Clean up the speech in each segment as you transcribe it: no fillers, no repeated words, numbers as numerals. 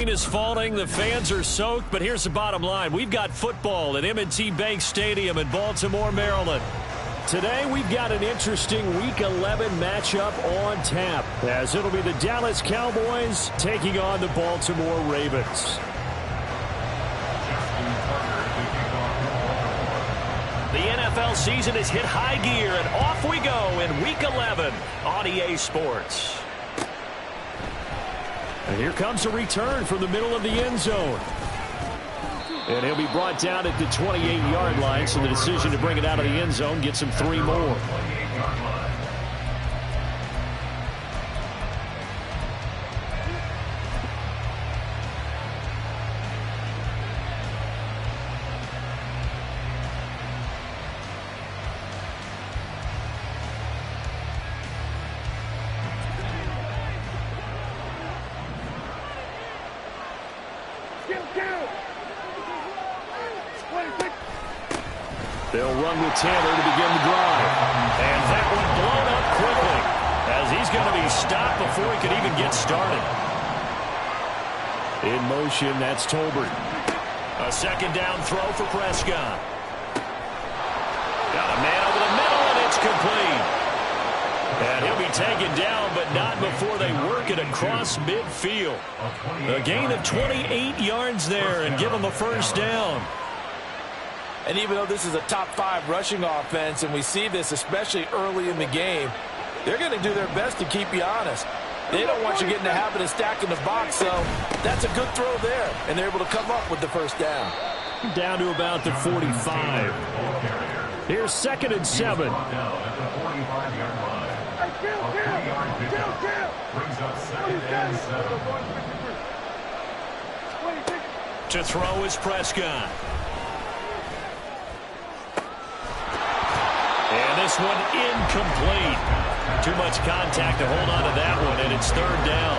Is falling, the fans are soaked, but here's the bottom line. We've got football at M&T Bank Stadium in Baltimore, Maryland. Today we've got an interesting Week 11 matchup on tap, as it'll be the Dallas Cowboys taking on the Baltimore Ravens. The NFL season has hit high gear, and off we go in Week 11 on EA Sports. And here comes a return from the middle of the end zone. And he'll be brought down at the 28-yard line, so the decision to bring it out of the end zone gets him 3 more. They'll run with Taylor to begin the drive. And that one blown up quickly, as he's going to be stopped before he could even get started. In motion, that's Tolbert. A second down throw for Prescott. Got a man over the middle, and it's complete. And he'll be taken down, but not before they work it across midfield. A gain of 28 yards there, and give him a first down. And even though this is a top 5 rushing offense, and we see this especially early in the game, they're going to do their best to keep you honest. They don't want you getting the habit of stacking the box, so that's a good throw there, and they're able to come up with the first down. Down to about the 45. Here's 2nd and 7. To throw is Prescott. And this one incomplete. Too much contact to hold on to that one, and it's 3rd down.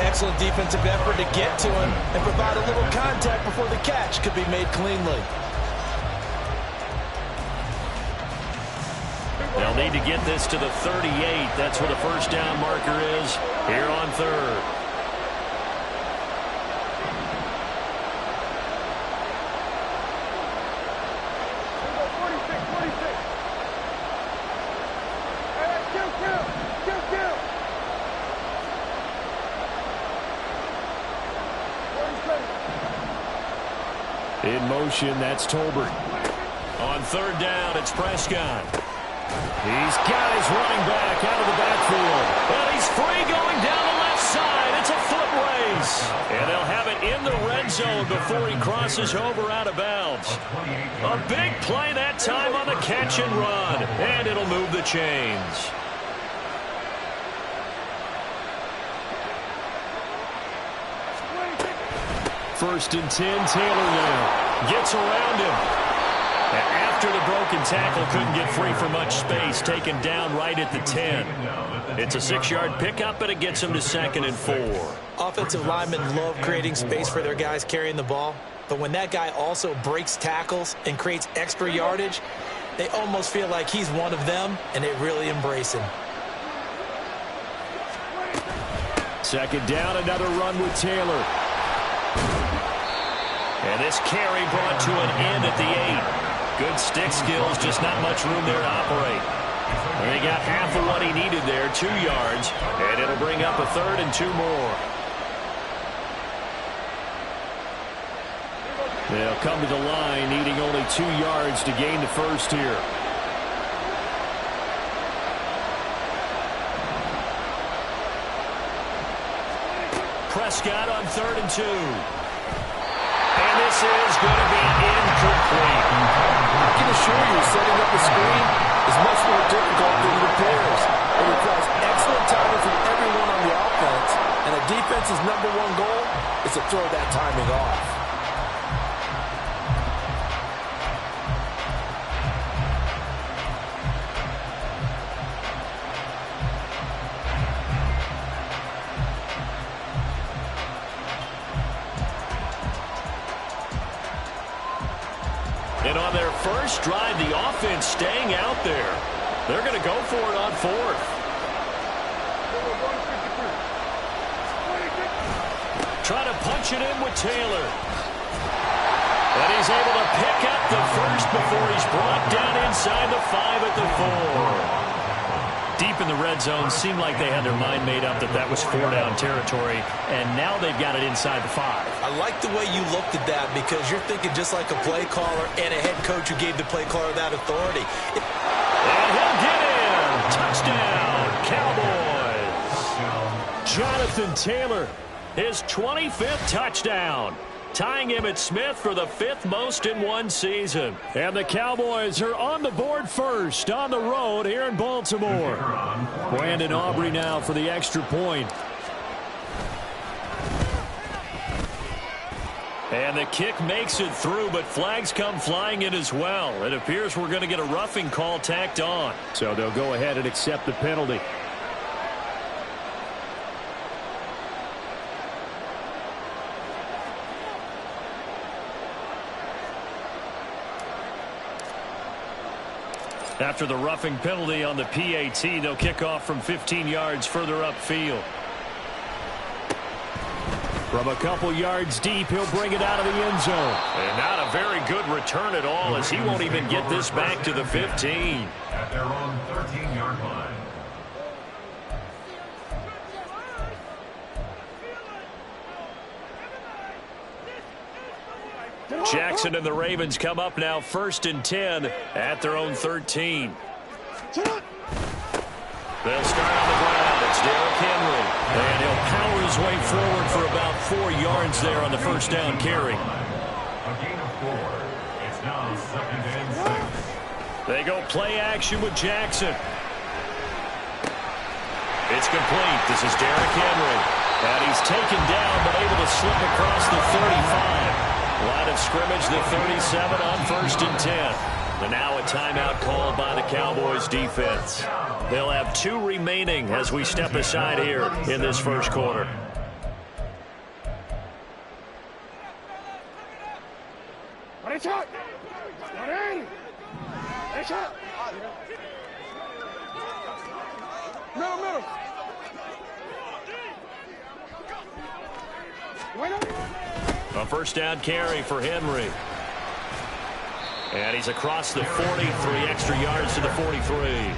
Excellent defensive effort to get to him and provide a little contact before the catch could be made cleanly. They'll need to get this to the 38. That's where the first down marker is here on 3rd. In motion, that's Tolbert. On 3rd down, it's Prescott. He's got his running back out of the backfield. And he's free going down the left side. It's a foot race. And they'll have it in the red zone before he crosses over out of bounds. A big play that time on the catch and run. And it'll move the chains. First and 10, Taylor now gets around him. And after the broken tackle, couldn't get free for much space, taken down right at the 10. It's a 6-yard pickup, but it gets him to 2nd and 4. Offensive linemen love creating space for their guys carrying the ball, but when that guy also breaks tackles and creates extra yardage, they almost feel like he's one of them, and they really embrace him. 2nd down, another run with Taylor. And this carry brought to an end at the 8. Good stick skills, just not much room there to operate. And they got half of what he needed there, 2 yards, and it'll bring up a 3rd and 2 more. They'll come to the line, needing only 2 yards to gain the first here. Prescott on 3rd and 2. And this is going to be incomplete. I can assure you, setting up a screen is much more difficult than it appears. It requires excellent timing from everyone on the offense, and a defense's #1 goal is to throw that timing off. And on their first drive, the offense staying out there. They're going to go for it on 4th. Trying to punch it in with Taylor. And he's able to pick up the first before he's brought down inside the 5 at the 4. Deep in the red zone, seemed like they had their mind made up that that was 4-down territory, and now they've got it inside the 5. I like the way you looked at that because you're thinking just like a play caller and a head coach who gave the play caller that authority. And he'll get in. Touchdown, Cowboys. Jonathan Taylor, his 25th touchdown, tying him at Smith for the 5th most in one season. And the Cowboys are on the board first on the road here in Baltimore. Brandon Aubrey now for the extra point. And the kick makes it through, but flags come flying in as well. It appears we're going to get a roughing call tacked on. So they'll go ahead and accept the penalty. After the roughing penalty on the PAT, they'll kick off from 15 yards further upfield. From a couple yards deep, he'll bring it out of the end zone. And not a very good return at all, as he won't even get this back to the 15. At their own 13-yard line. Jackson and the Ravens come up now 1st and 10 at their own 13. They'll start on the ground. It's Derrick Henry. And he'll power his way forward for about 4 yards there on the first down carry. A gain of 4. It's now 2nd and 6. They go play action with Jackson. It's complete. This is Derrick Henry. And he's taken down but able to slip across the 35. Line of scrimmage, the 37 on 1st and 10. And now a timeout called by the Cowboys defense. They'll have 2 remaining as we step aside here in this first quarter. Middle. A first down carry for Henry. And he's across the 40, 3 extra yards to the 43.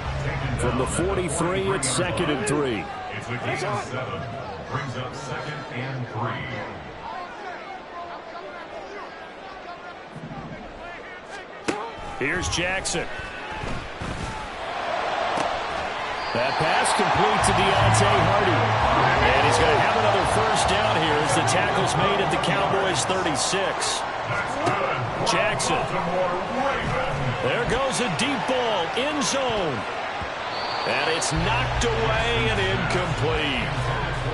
From the 43, it's 2nd and 3. It's a gain of 7. Brings up 2nd and 3. Here's Jackson. That pass complete to Deontay Hardy. And he's going to have another first down here as the tackle's made at the Cowboys 36. Jackson. There goes a deep ball, end zone. And it's knocked away and incomplete.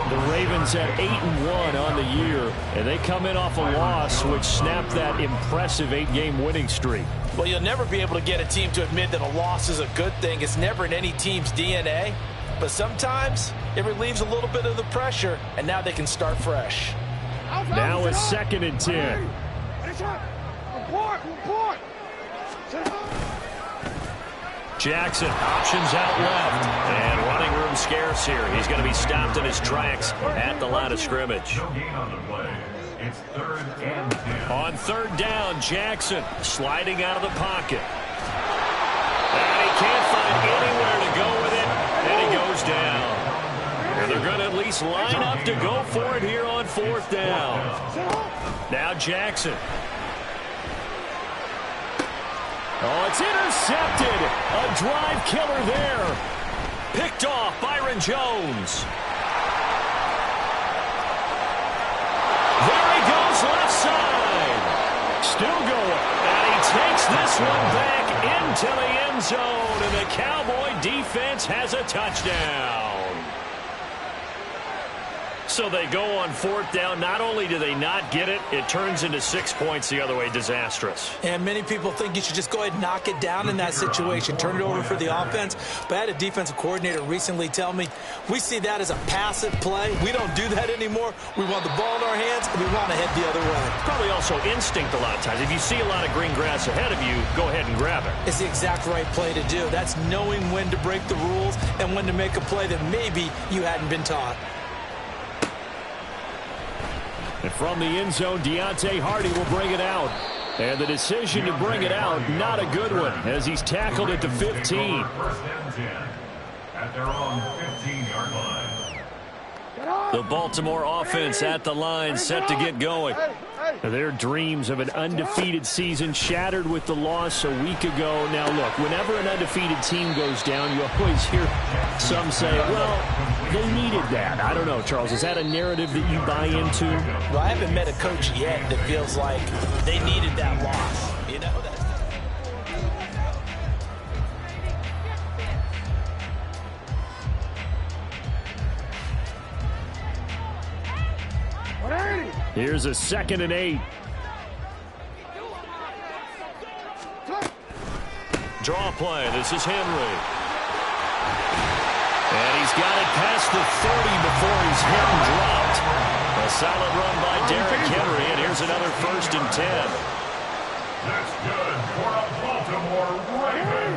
The Ravens at 8-1 on the year, and they come in off a loss which snapped that impressive 8-game winning streak. Well, you'll never be able to get a team to admit that a loss is a good thing. It's never in any team's DNA. But sometimes it relieves a little bit of the pressure, and now they can start fresh. Now it's 2nd and 10. Jackson options out left, and running room scarce here. He's going to be stopped in his tracks at the line of scrimmage. No gain on the play. It's 3rd and 10. On 3rd down, Jackson sliding out of the pocket. And he can't find anywhere to go with it, and he goes down. And they're going to at least line up to go for it here on 4th down. Now Jackson. Oh, it's intercepted. A drive killer there. Picked off Byron Jones. There he goes left side. Still going. And he takes this one back into the end zone. And the Cowboy defense has a touchdown. So they go on 4th down. Not only do they not get it, it turns into 6 points the other way. Disastrous. And many people think you should just go ahead and knock it down in that situation. Turn it over for the offense. But I had a defensive coordinator recently tell me, we see that as a passive play. We don't do that anymore. We want the ball in our hands, and we want to head the other way. Probably also instinct a lot of times. If you see a lot of green grass ahead of you, go ahead and grab it. It's the exact right play to do. That's knowing when to break the rules and when to make a play that maybe you hadn't been taught. from the end zone. Deontay Hardy will bring it out. And the decision to bring it out, not a good one, as he's tackled at the 15. First and 10 at their own 15-yard line. The Baltimore offense at the line, set to get going. Their dreams of an undefeated season shattered with the loss a week ago. Now, look, whenever an undefeated team goes down, you always hear some say, well, they needed that. I don't know, Charles. Is that a narrative that you buy into? Well, I haven't met a coach yet that feels like they needed that loss. You know, Here's a 2nd and 8. Draw play. This is Henry. And he's got it past the 30 before he's hit and dropped. A solid run by Derrick Henry, and here's another 1st and 10. That's good for a Baltimore Raven.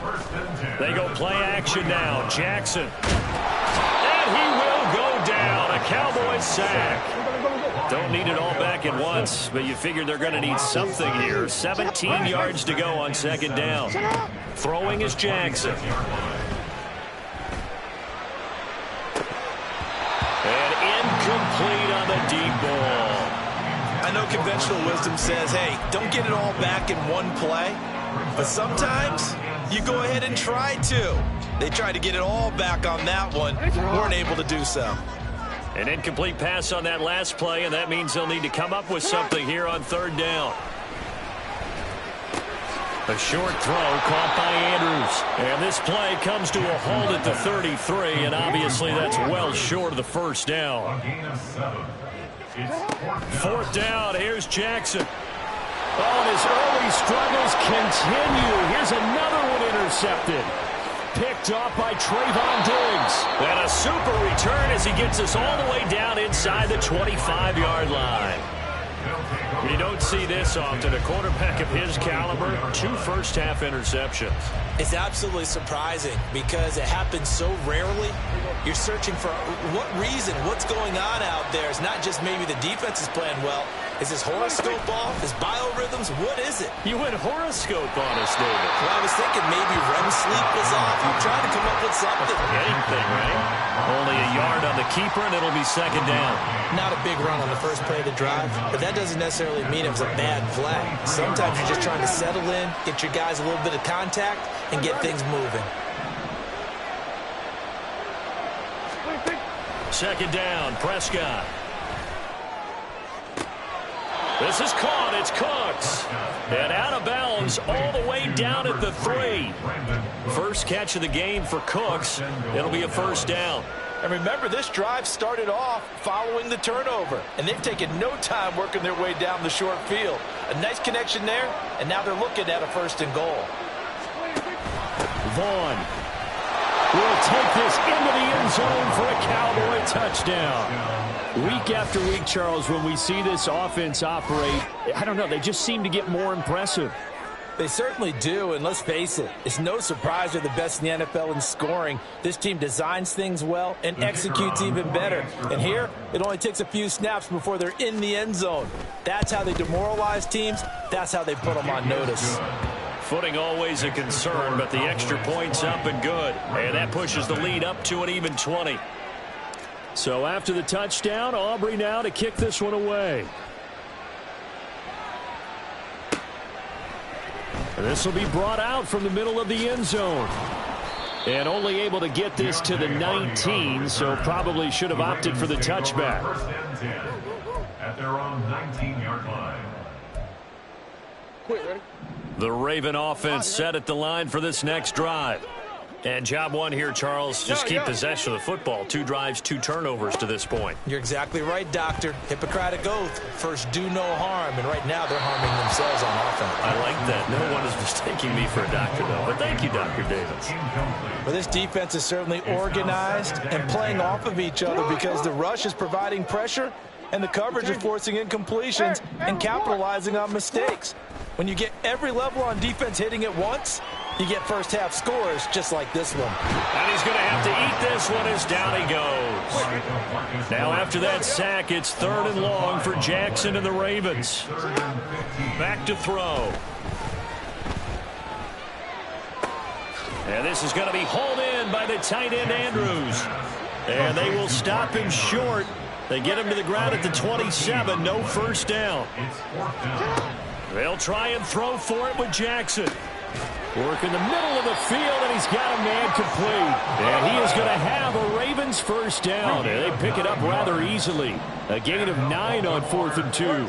First and 10. They go play action now. Jackson. And he will go down. A Cowboys sack. Don't need it all back at once, but you figure they're going to need something here. 17 yards to go on 2nd down. Throwing is Jackson. And incomplete on the deep ball. I know conventional wisdom says, hey, don't get it all back in one play. But sometimes you go ahead and try to. They tried to get it all back on that one. Weren't able to do so. An incomplete pass on that last play, and that means they'll need to come up with something here on 3rd down. A short throw caught by Andrews. And this play comes to a halt at the 33, and obviously that's well short of the 1st down. A gain of 7. It's 4th down. Here's Jackson. Oh, and his early struggles continue. Here's another one intercepted. Picked off by Trayvon Diggs. And a super return as he gets us all the way down inside the 25-yard line. You don't see this often. A quarterback of his caliber, 2 first-half interceptions. it's absolutely surprising because it happens so rarely. You're searching for what reason, what's going on out there. It's not just maybe the defense is playing well. Is this horoscope off? Is biorhythms? What is it? You went horoscope on us, David. Well, I was thinking maybe REM sleep was off. You're trying to come up with something. Anything, right? Only a yard on the keeper, and it'll be 2nd down. Not a big run on the first play of the drive, but that doesn't necessarily mean it was a bad play. Sometimes you're just trying to settle in, get your guys a little bit of contact, and get things moving. 2nd down, Prescott. This is caught. It's Cooks. And out of bounds all the way down at the 3. First catch of the game for Cooks. It'll be a 1st down. And remember, this drive started off following the turnover. And they've taken no time working their way down the short field. A nice connection there, and now they're looking at a 1st and goal. Vaughn will take this into the end zone for a Cowboy touchdown. Week after week, Charles, when we see this offense operate, I don't know, they just seem to get more impressive. They certainly do, and let's face it, it's no surprise they're the best in the NFL in scoring. This team designs things well and executes even better. And here, it only takes a few snaps before they're in the end zone. That's how they demoralize teams. That's how they put them on notice. Footing always a concern, but the extra point's up and good. And that pushes the lead up to an even 20. So after the touchdown, Aubrey now to kick this one away. And this will be brought out from the middle of the end zone. And only able to get this to the 19, so probably should have opted for the touchback. 1st and 10 at their own 19-yard line. The Raven offense set at the line for this next drive. And job one here, Charles, just keep possession of the football. 2 drives, 2 turnovers to this point. You're exactly right, Doctor. Hippocratic oath. First, do no harm. And right now, they're harming themselves on offense. I like that. No one is mistaking me for a doctor, though. But thank you, Dr. Davis. Well, this defense is certainly organized and playing off of each other because the rush is providing pressure and the coverage is forcing incompletions and capitalizing on mistakes. When you get every level on defense hitting at once, You get first half scores just like this one. And he's going to have to eat this one as down he goes. Now after that sack, it's 3rd and long for Jackson and the Ravens. Back to throw. And this is going to be hauled in by the tight end Andrews. And they will stop him short. They get him to the ground at the 27. No first down. They'll try and throw for it with Jackson. Work in the middle of the field, and he's got a man complete. And he is going to have a Ravens first down. And they pick it up rather easily. A gain of 9 on 4th and 2.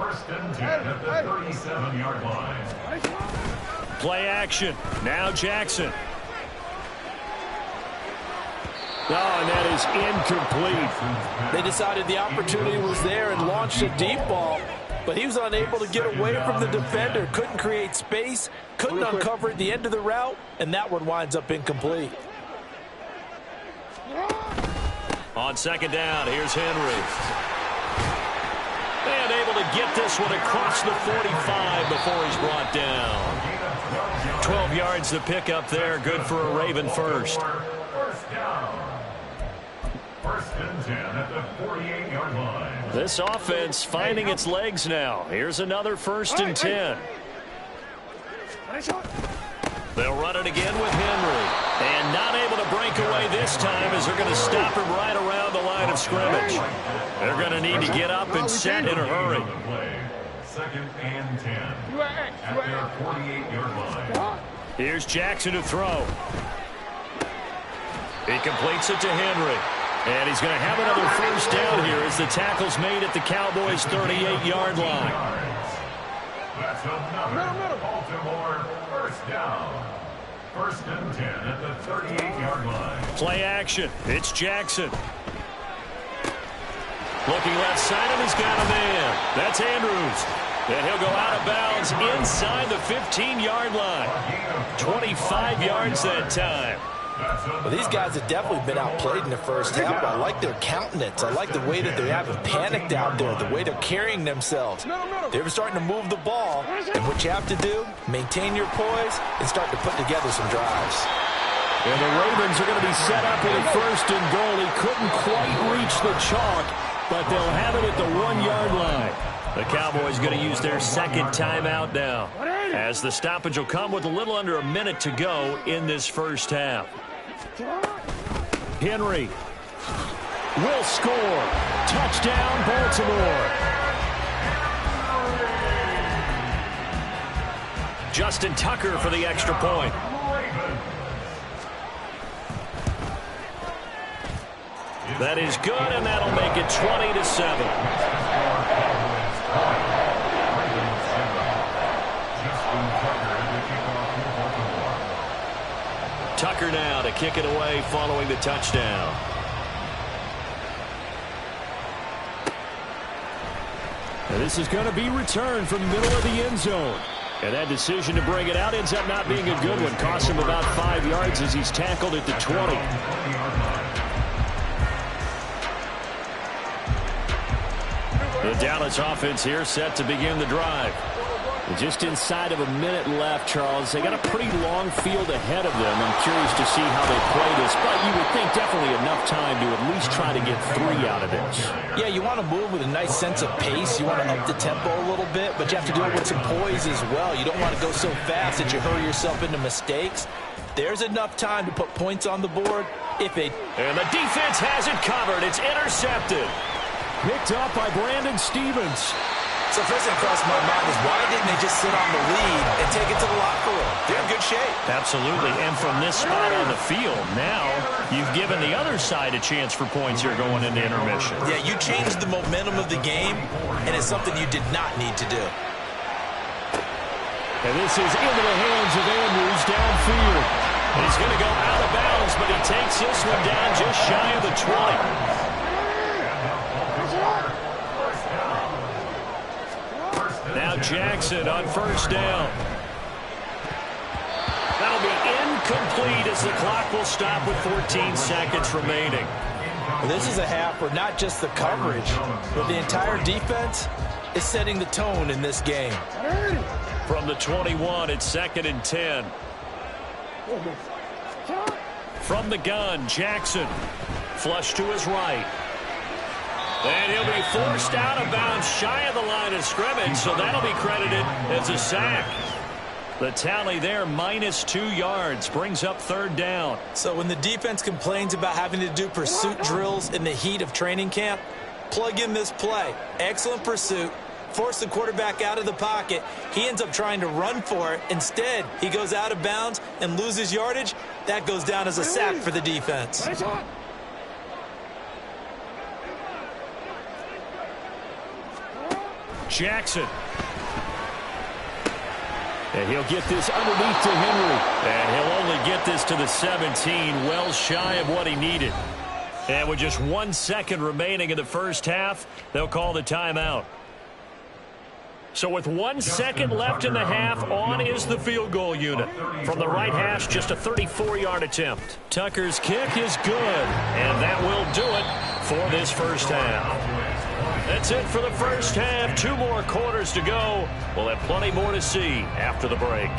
First and 10 at the 37-yard line. Play action. Now Jackson. Oh, and that is incomplete. They decided the opportunity was there and launched a deep ball, but he was unable to get away from the defender. Couldn't create space, couldn't uncover at the end of the route, and that one winds up incomplete. On 2nd down, here's Henry. And able to get this one across the 45 before he's brought down. 12 yards to pick up there. Good for a Raven first. First down. First and 10 at the 48-yard line. This offense finding its legs now. Here's another 1st and 10. They'll run it again with Henry. And not able to break away this time as they're going to stop him right around the line of scrimmage. They're going to need to get up and set in a hurry. 2nd and 10 at their 48-yard line. Here's Jackson to throw. He completes it to Henry. And he's going to have another first down here as the tackle's made at the Cowboys' 38-yard line. That's another Baltimore first down. 1st and 10 at the 38-yard line. Play action. It's Jackson. Looking left side, and he's got a man. That's Andrews. And he'll go out of bounds inside the 15-yard line. 25 yards that time. Well, these guys have definitely been outplayed in the first half. I like their countenance. I like the way that they haven't panicked out there, the way they're carrying themselves. They're starting to move the ball, and what you have to do, maintain your poise and start to put together some drives. And the Ravens are going to be set up with a 1st and goal. He couldn't quite reach the chalk, but they'll have it at the 1-yard line. The Cowboys going to use their 2nd timeout now, as the stoppage will come with a little under a minute to go in this first half. Henry will score. Touchdown, Baltimore. Justin Tucker for the extra point. That is good, and that'll make it 20-7. Tucker now to kick it away following the touchdown. And this is going to be returned from the middle of the end zone. And that decision to bring it out ends up not being a good one. Costs him about 5 yards as he's tackled at the 20. The Dallas offense here set to begin the drive. Just inside of a minute left, Charles. They got a pretty long field ahead of them. I'm curious to see how they play this, but you would think definitely enough time to at least try to get 3 out of this. Yeah, you want to move with a nice sense of pace. You want to up the tempo a little bit, but you have to do it with some poise as well. You don't want to go so fast that you hurry yourself into mistakes. There's enough time to put points on the board. And the defense has it covered. It's intercepted. Picked up by Brandon Stevens. So first thing across my mind is, why didn't they just sit on the lead and take it to the locker room? They're in good shape. Absolutely. And from this spot on the field, now you've given the other side a chance for points here going into intermission. Yeah, you changed the momentum of the game, and it's something you did not need to do. And this is into the hands of Andrews downfield. He's going to go out of bounds, but he takes this one down just shy of the 20. Now Jackson on first down. That'll be incomplete as the clock will stop with 14 seconds remaining. Well, this is a half where not just the coverage, but the entire defense is setting the tone in this game. From the 21, it's 2nd and 10. From the gun, Jackson. Flush to his right. And he'll be forced out of bounds shy of the line of scrimmage, so that'll be credited as a sack. The tally there, -2 yards, brings up 3rd down. So when the defense complains about having to do pursuit drills in the heat of training camp, plug in this play. Excellent pursuit. Force the quarterback out of the pocket. He ends up trying to run for it. Instead, he goes out of bounds and loses yardage. That goes down as a sack for the defense. Jackson. And he'll get this underneath to Henry. And he'll only get this to the 17, well shy of what he needed. And with just 1 second remaining in the first half, they'll call the timeout. So with 1 second left in the half, on is the field goal unit. From the right hash, just a 34-yard attempt. Tucker's kick is good, and that will do it for this first half. That's it for the first half. 2 more quarters to go. We'll have plenty more to see after the break.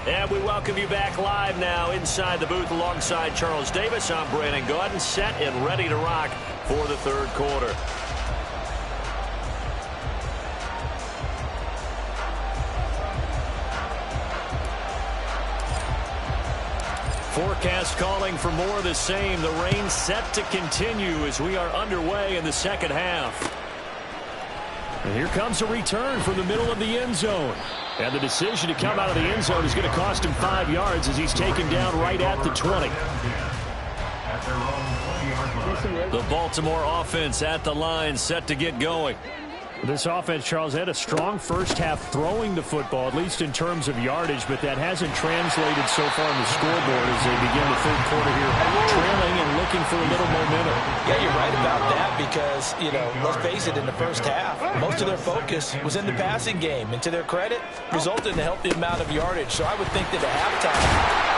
And we welcome you back live now inside the booth alongside Charles Davis. I'm Brandon Gaudin, set and ready to rock for the 3rd quarter. Forecast calling for more of the same. The rain set to continue as we are underway in the second half. And here comes a return from the middle of the end zone. And the decision to come out of the end zone is going to cost him 5 yards as he's taken down right at the 20. The Baltimore offense at the line, set to get going. This offense, Charles, had a strong first half throwing the football, at least in terms of yardage, but that hasn't translated so far on the scoreboard as they begin the 3rd quarter here, trailing and looking for a little momentum. Yeah, you're right about that because, let's face it, in the first half, most of their focus was in the passing game. And to their credit, resulted in a healthy amount of yardage. So I would think that at halftime,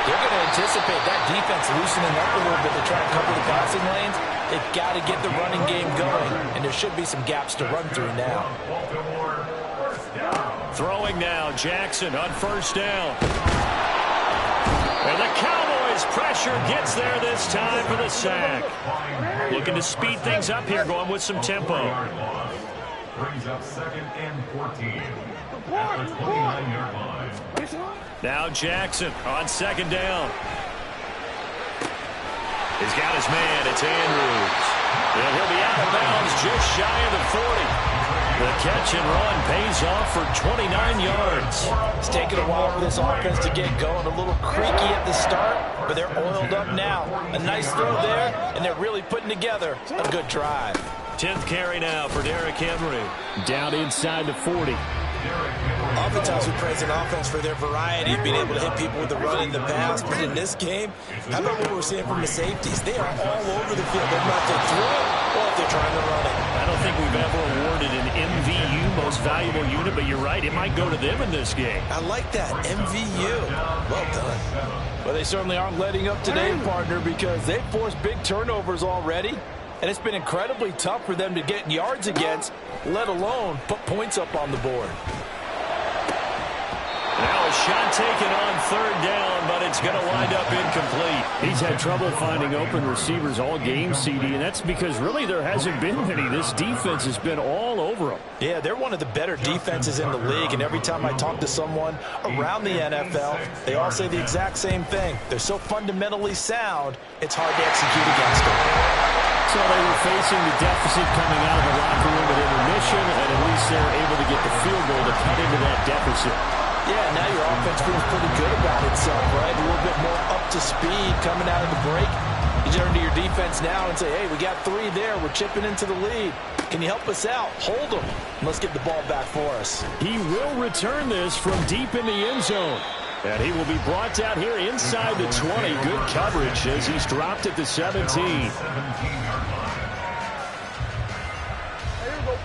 they're going to anticipate that defense loosening up a little bit to try and cover the passing lanes. They've got to get the running game going, and there should be some gaps to run through now. Throwing now, Jackson on 1st down. And the Cowboys pressure gets there this time for the sack. Looking to speed things up here, going with some tempo. Brings up 2nd and 14 at the 29-yard line. Now Jackson on 2nd down. He's got his man. It's Andrews. And he'll be out of bounds just shy of the 40. The catch and run pays off for 29 yards. It's taken a while for this offense to get going. A little creaky at the start, but they're oiled up now. A nice throw there, and they're really putting together a good drive. 10th carry now for Derrick Henry. Down inside the 40. Oftentimes we praise an offense for their variety of being able to hit people with the run in the pass, but in this game, how about what we're seeing from the safeties? They are all over the field. They're not to throw it or if they're trying to run it. I don't think we've ever awarded an MVU, most valuable unit, but you're right, it might go to them in this game. I like that, MVU. Well done. Well, they certainly aren't letting up today, partner, because they've forced big turnovers already. And it's been incredibly tough for them to get yards against, let alone put points up on the board. Now a shot taken on 3rd down, but it's going to wind up incomplete. He's had trouble finding open receivers all game, CD, and that's because really there hasn't been many. This defense has been all over them. Yeah, they're one of the better defenses in the league, and every time I talk to someone around the NFL, they all say the exact same thing. They're so fundamentally sound, it's hard to execute against them. So they were facing the deficit coming out of the locker room at intermission, and at least they're able to get the field goal to cut into that deficit. Yeah, now your offense feels pretty good about itself, right? A little bit more up to speed coming out of the break. You turn to your defense now and say, hey, we got 3 there. We're chipping into the lead. Can you help us out? Hold them. Let's get the ball back for us. He will return this from deep in the end zone. And he will be brought down here inside the 20. Good coverage as he's dropped at the 17.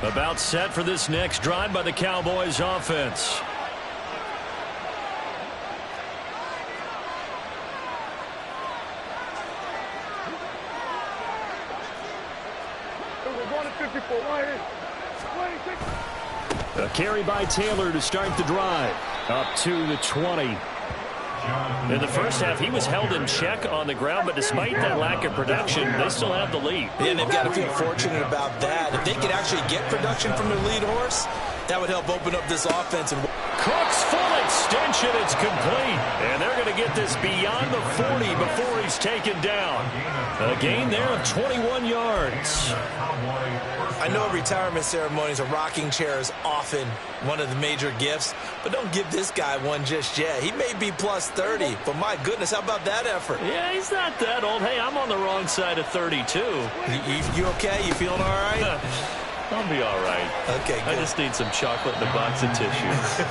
About set for this next drive by the Cowboys offense. A carry by Taylor to start the drive. Up to the 20. In the first half, he was held in check on the ground, but despite that lack of production, they still have the lead. Yeah, and they've got to feel fortunate about that. If they could actually get production from their lead horse, that would help open up this offense. And Cook's full extension, it's complete. And they're going to get this beyond the 40 before he's taken down. A gain there of 21 yards. I know retirement ceremonies, a rocking chair is often one of the major gifts, but don't give this guy one just yet. He may be plus 30, but my goodness, how about that effort? Yeah, he's not that old. Hey, I'm on the wrong side of 32. You okay? You feeling all right? I'll be all right. Okay, good. I just need some chocolate and a box of tissues.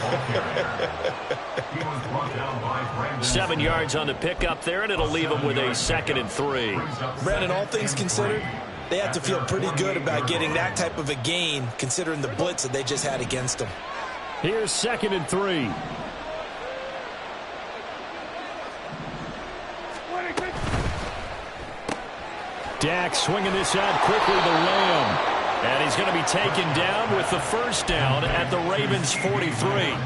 7 yards on the pickup there, and it'll leave him with a 2nd and 3. Brandon, all things considered, they have to feel pretty good about getting that type of a gain, considering the blitz that they just had against them. Here's 2nd and 3. Dak swinging this out quickly to Lamb. And he's going to be taken down with the first down at the Ravens' 43.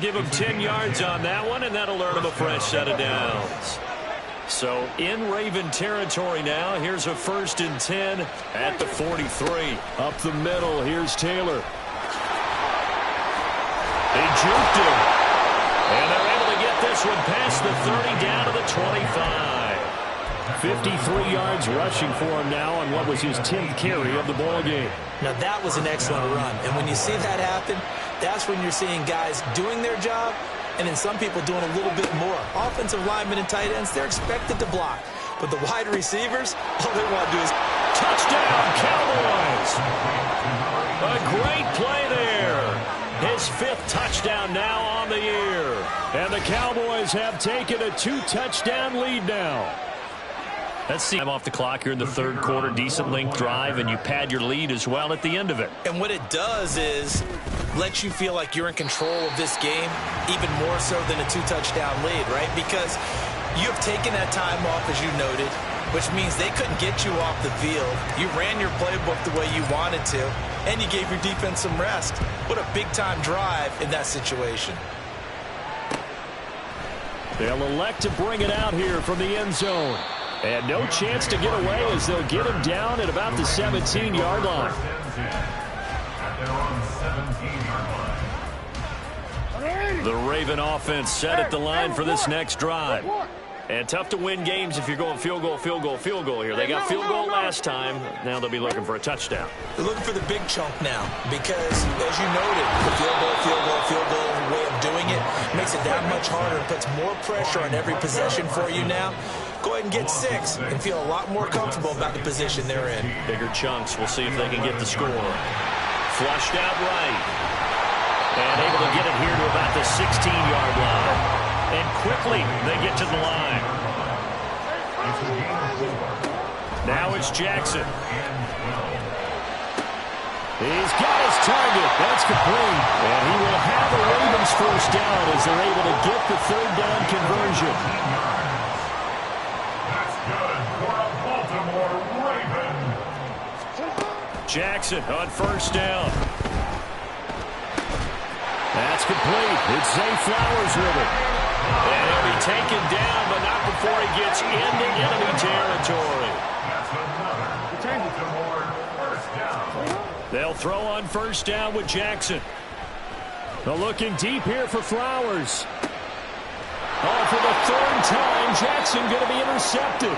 Give him 10 yards on that one, and that'll earn him a fresh set of downs. So in Raven territory now. Here's a 1st and 10 at the 43. Up the middle, here's Taylor. They juked him. And they're able to get this one past the 30 down to the 25. 53 yards rushing for him now on what was his 10th carry of the ball game. Now that was an excellent run, and when you see that happen, that's when you're seeing guys doing their job, and then some people doing a little bit more. Offensive linemen and tight ends, they're expected to block, but the wide receivers, all they want to do is touchdown, Cowboys! A great play there. His 5th touchdown now on the year, and the Cowboys have taken a 2-touchdown lead now. Let's see. I'm off the clock here in the 3rd quarter. Decent length drive, and you pad your lead as well at the end of it. And what it does is let you feel like you're in control of this game, even more so than a 2-touchdown lead, right? Because you have taken that time off, as you noted, which means they couldn't get you off the field. You ran your playbook the way you wanted to, and you gave your defense some rest. What a big-time drive in that situation. They'll elect to bring it out here from the end zone. And no chance to get away as they'll get him down at about the 17-yard line. The Raven offense set at the line for this next drive. And tough to win games if you're going field goal, field goal, field goal here. They got field goal last time. Now they'll be looking for a touchdown. They're looking for the big chunk now because, as you noted, the field goal way of doing it makes it that much harder and puts more pressure on every possession for you now. Go ahead and get 6 and feel a lot more comfortable about the position they're in. Bigger chunks. We'll see if they can get the score. Flushed out right. And able to get it here to about the 16-yard line. And quickly they get to the line. Now it's Jackson. He's got his target. That's complete. And he will have the Ravens first down as they're able to get the 3rd down conversion. Jackson on first down. That's complete. It's Zay Flowers with it. And he'll be taken down, but not before he gets into enemy territory. They'll throw on first down with Jackson. They're looking deep here for Flowers. Oh, for the 3rd time, Jackson going to be intercepted.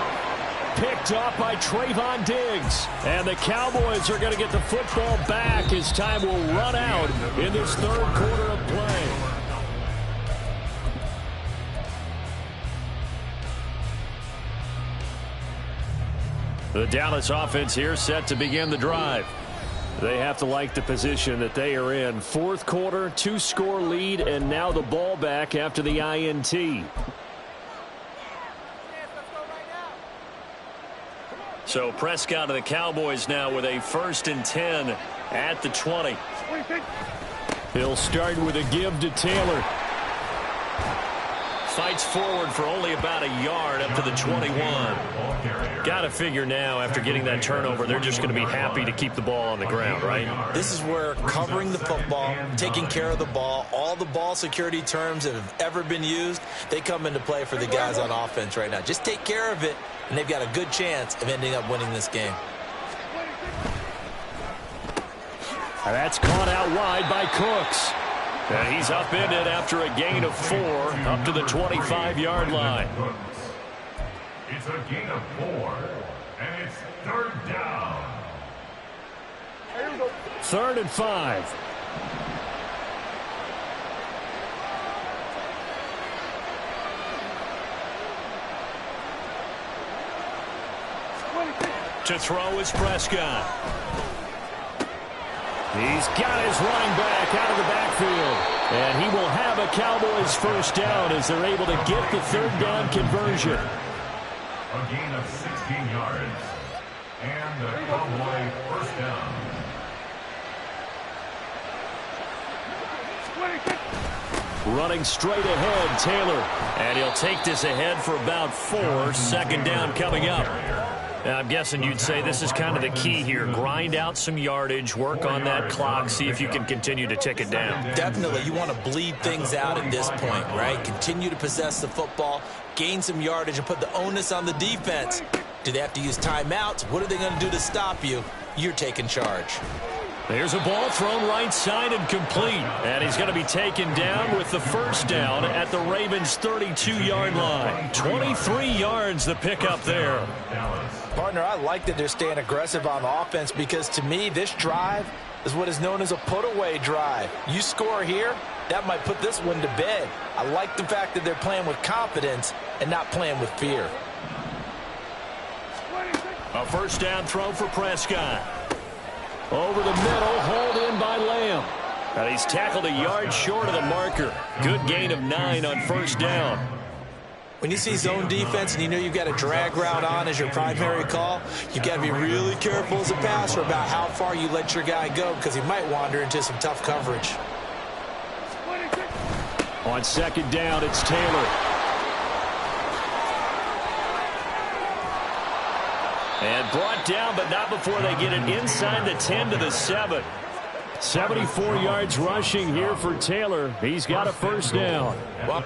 Picked off by Trayvon Diggs. And the Cowboys are going to get the football back as time will run out in this 3rd quarter of play. The Dallas offense here set to begin the drive. They have to like the position that they are in. 4th quarter, 2-score lead, and now the ball back after the INT. So Prescott of the Cowboys now with a 1st and 10 at the 20. He'll start with a give to Taylor. Fights forward for only about a yard up to the 21. Got to figure now, after getting that turnover, they're just going to be happy to keep the ball on the ground, right? This is where covering the football, taking care of the ball, all the ball security terms that have ever been used, they come into play for the guys on offense right now. Just take care of it, and they've got a good chance of ending up winning this game. That's caught out wide by Cooks. And he's upended after a gain of 4 up to the 25-yard line. It's a gain of 4, and it's 3rd down. 3rd and 5. To throw is Prescott. He's got his running back out of the backfield. And he will have a Cowboys first down as they're able to get the 3rd down conversion. A gain of 16 yards. And the Cowboy first down. Running straight ahead, Taylor. And he'll take this ahead for about 4. 2nd down coming up. I'm guessing you'd say this is kind of the key here. Grind out some yardage, work on that clock, see if you can continue to tick it down. Definitely. You want to bleed things out at this point, right? Continue to possess the football, gain some yardage, and put the onus on the defense. Do they have to use timeouts? What are they going to do to stop you? You're taking charge. There's a ball thrown right side and complete. And he's going to be taken down with the first down at the Ravens' 32-yard line. 23 yards the pickup there. Partner, I like that they're staying aggressive on offense because, to me, this drive is what is known as a put-away drive. You score here, that might put this one to bed. I like the fact that they're playing with confidence and not playing with fear. A first down throw for Prescott. Over the middle, hauled in by Lamb. And he's tackled a yard short of the marker. Good gain of 9 on first down. When you see zone defense and you know you've got a drag route on as your primary call, you've got to be really careful as a passer about how far you let your guy go because he might wander into some tough coverage. On 2nd down, it's Taylor. And brought down, but not before they get it inside the 10 to the 7. 74 yards rushing here for Taylor. He's got a first down. Well,